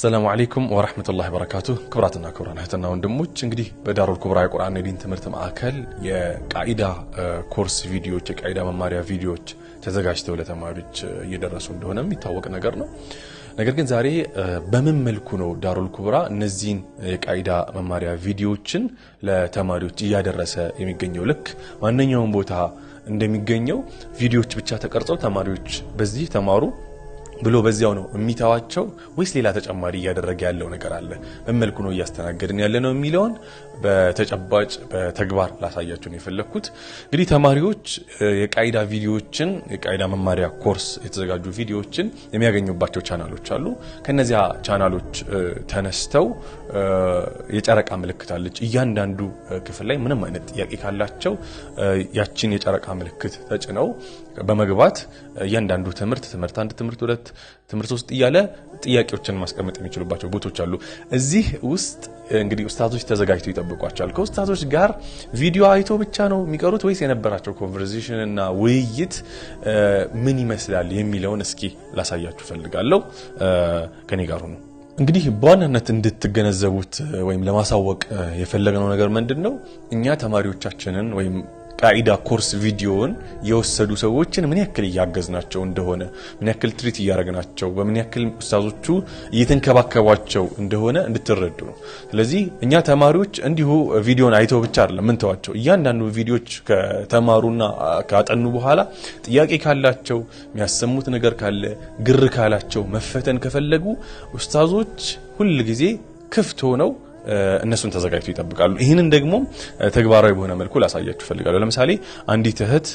السلام عليكم ورحمة الله وبركاته كبراتنا كبرانا هتنا وندموش እንግዲህ በዳሩል ኩብራ የቁርአን የዲን ትምህርት ማዕከል የቃኢዳ ኮርስ ቪዲዮዎች የቃኢዳ መማሪያ ቪዲዮዎች ተዘጋጅተው ለተማሪዎች እየደረሱ እንደሆነ የሚታወቅ ነገር ነው። ነገር ግን ዛሬ በምን መልኩ ነው ዳሩል ኩብራ እነዚህን የቃኢዳ መማሪያ ቪዲዮዎችን ለተማሪዎች እያደረሰ የሚገኘው? ልክ ማንኛውም ቦታ እንደሚገኘው ቪዲዮዎች ብቻ ተቀርጸው ተማሪዎች በዚህ ተማሩ ብሎ በዚያው ነው የሚታዋቸው ወይስ ሌላ ተጨማሪ ያደረገ ያለው ነገር አለ? በመልኩ ነው ያስተናገድን ያለ ነው የሚለውን በተጨባጭ በተግባር ላሳያችሁ ነው የፈለኩት። እንግዲህ ተማሪዎች የቃኢዳ ቪዲዮዎችን የቃኢዳ መማሪያ ኮርስ የተዘጋጁ ቪዲዮዎችን የሚያገኙባቸው ቻናሎች አሉ። ከነዚያ ቻናሎች ተነስተው የጨረቃ ምልክት አለች። እያንዳንዱ ክፍል ላይ ምንም አይነት ጥያቄ ካላቸው ያቺን የጨረቃ ምልክት ተጭነው በመግባት እያንዳንዱ ትምህርት 1 ትምህርት 2 ትምህርት 3 እያለ ጥያቄዎችን ማስቀመጥ የሚችሉባቸው ቦታዎች አሉ። እዚህ ውስጥ እንግዲህ ኡስታዞች ተዘጋጅተው ይጠብቋቸዋል። ከኡስታዞች ጋር ቪዲዮ አይቶ ብቻ ነው የሚቀሩት ወይስ የነበራቸው ኮንቨርሴሽን እና ውይይት ምን ይመስላል የሚለውን እስኪ ላሳያችሁ ፈልጋለሁ። ከኔ ጋር ሆኖ እንግዲህ በዋናነት እንድትገነዘቡት ወይም ለማሳወቅ የፈለግነው ነገር ምንድነው፣ እኛ ተማሪዎቻችንን ወይም ቃኢዳ ኮርስ ቪዲዮውን የወሰዱ ሰዎችን ምን ያክል ያገዝናቸው እንደሆነ ምን ያክል ትሪት ያረጋናቸው በምን ያክል ኡስታዞቹ እየተንከባከቧቸው እንደሆነ እንድትረዱ ነው። ስለዚህ እኛ ተማሪዎች እንዲሁ ቪዲዮን አይተው ብቻ አይደለም ምን ተዋቸው። እያንዳንዱ ቪዲዮዎች ከተማሩና ካጠኑ በኋላ ጥያቄ ካላቸው የሚያሰሙት ነገር ካለ ግር ካላቸው መፈተን ከፈለጉ ኡስታዞች ሁሉ ጊዜ ክፍት ሆነው እነሱን ተዘጋጅተው ይጠብቃሉ። ይሄንን ደግሞ ተግባራዊ በሆነ መልኩ ላሳያችሁ ፈልጋለሁ። ለምሳሌ አንዲት እህት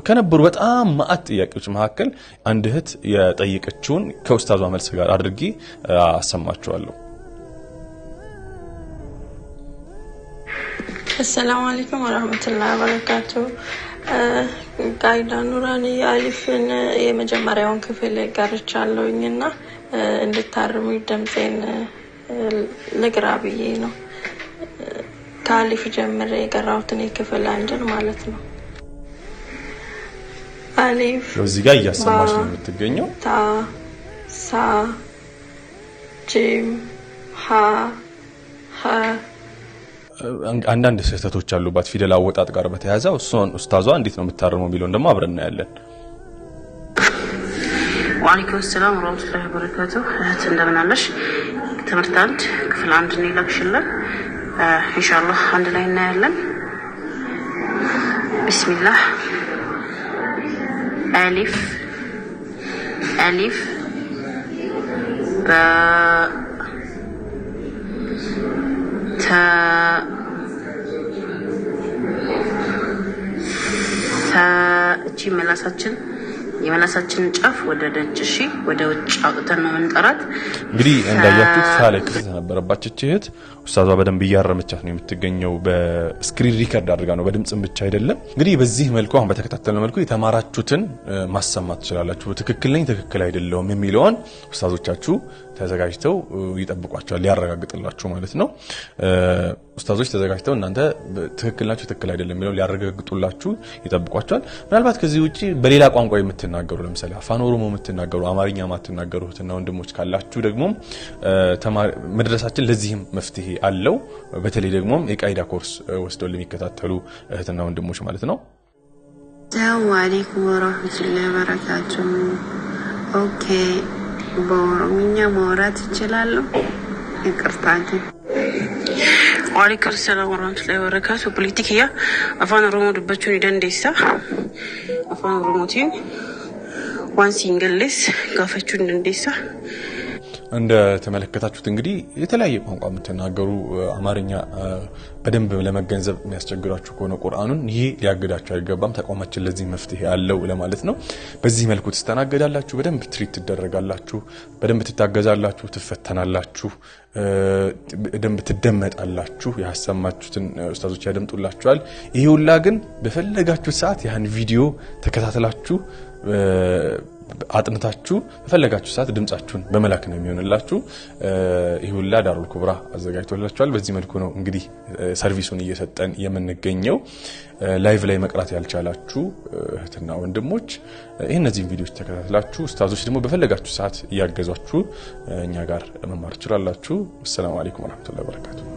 ከነበሩ በጣም ማአት ጥያቄዎች መካከል አንድ እህት የጠየቀችውን ከኡስታዟ መልስ ጋር አድርጌ አሰማችኋለሁ። السلام عليكم ورحمة الله وبركاته. ቃኢዳ ኑራኒ አሊፍን የመጀመሪያውን ክፍል ጋርቻለሁኝና እንድታርሙ ደምጼን ለግራብዬ ነው ካሊፍ ጀምሬ የቀራሁትን ክፍል አንድን ማለት ነው። አሊፍ እዚህ ጋር እያሰማች ነው የምትገኘው። ታ ሳ ጂም ሀ ሀ አንዳንድ ስህተቶች አሉባት ፊደል አወጣጥ ጋር በተያያዘ እሱን ኡስታዟ እንዴት ነው የምታርመው የሚለውን ደግሞ አብረን እናያለን። وعليكم السلام ورحمة الله وبركاته. እንደምን አለሽ? ትምህርት አንድ ክፍል አንድ ነው ይላክሽልን ኢንሻአላህ አንድ ላይ እናያለን። ቢስሚላህ አሊፍ አሊፍ ባ ታ ሳ እቺ መላሳችን የመላሳችን ጫፍ ወደ ደጅ እሺ ወደ ውጭ አውጥተን ነው እንጠራት። እንግዲህ እንዳያችሁት ሳለክ ተነበረባች እህት ኡስታዟ በደንብ እያረመቻት ነው የምትገኘው። በስክሪን ሪከርድ አድርጋ ነው በድምጽም ብቻ አይደለም። እንግዲህ በዚህ መልኩ አሁን በተከታተልነው መልኩ የተማራችሁትን ማሰማት ትችላላችሁ። ትክክል ነኝ ትክክል አይደለም የሚለውን ኡስታዞቻችሁ ተዘጋጅተው ይጠብቋቸዋል ሊያረጋግጥላችሁ ማለት ነው። ኡስታዞች ተዘጋጅተው እናንተ ትክክል ናችሁ ትክክል አይደለም የሚለው ሊያረጋግጡላችሁ ይጠብቋቸዋል። ምናልባት ከዚህ ውጪ በሌላ ቋንቋ የምትናገሩ ለምሳሌ አፋን ኦሮሞ የምትናገሩ አማርኛ የማትናገሩ እህትና ወንድሞች ካላችሁ ደግሞ መድረሳችን ለዚህም መፍትሄ አለው። በተለይ ደግሞ የቃኢዳ ኮርስ ወስደው ለሚከታተሉ እህትና ወንድሞች ማለት ነው። ሰላም አለይኩም ወራህመቱላሂ ወበረካቱሁ። ኦኬ በኦሮምኛ ማውራት ይችላል? ይቅርታ ግን وعليكم السلام ورحمة الله وبركاته. بوليتيكيا أفان رومو دبتشوني دنديسا أفان روموتين وان سينجلس قافتشون دنديسا እንደ ተመለከታችሁት እንግዲህ የተለያየ ቋንቋ የምትናገሩ አማርኛ በደንብ ለመገንዘብ የሚያስቸግራችሁ ከሆነ ቁርአኑን ይሄ ሊያገዳችሁ አይገባም። ተቋማችን ለዚህ መፍትሄ አለው ለማለት ነው። በዚህ መልኩ ተስተናገዳላችሁ፣ በደንብ ትሪት ትደረጋላችሁ፣ በደንብ ትታገዛላችሁ፣ ትፈተናላችሁ፣ በደንብ ትደመጣላችሁ። ያሰማችሁትን ኡስታዞች ያደምጡላችኋል። ይሄ ሁላ ግን በፈለጋችሁ ሰዓት ያን ቪዲዮ ተከታተላችሁ አጥንታችሁ በፈለጋችሁ ሰዓት ድምጻችሁን በመላክ ነው የሚሆንላችሁ። ይሁላ ዳሩል ኩብራ አዘጋጅቶላችኋል። በዚህ መልኩ ነው እንግዲህ ሰርቪሱን እየሰጠን የምንገኘው። ላይቭ ላይ መቅራት ያልቻላችሁ እህትና ወንድሞች እነዚህን ቪዲዮዎች ተከታትላችሁ ኡስታዞች ደግሞ በፈለጋችሁ ሰዓት እያገዟችሁ እኛ ጋር መማር ትችላላችሁ። ሰላም አለይኩም ወራህመቱላሂ ወበረካቱ።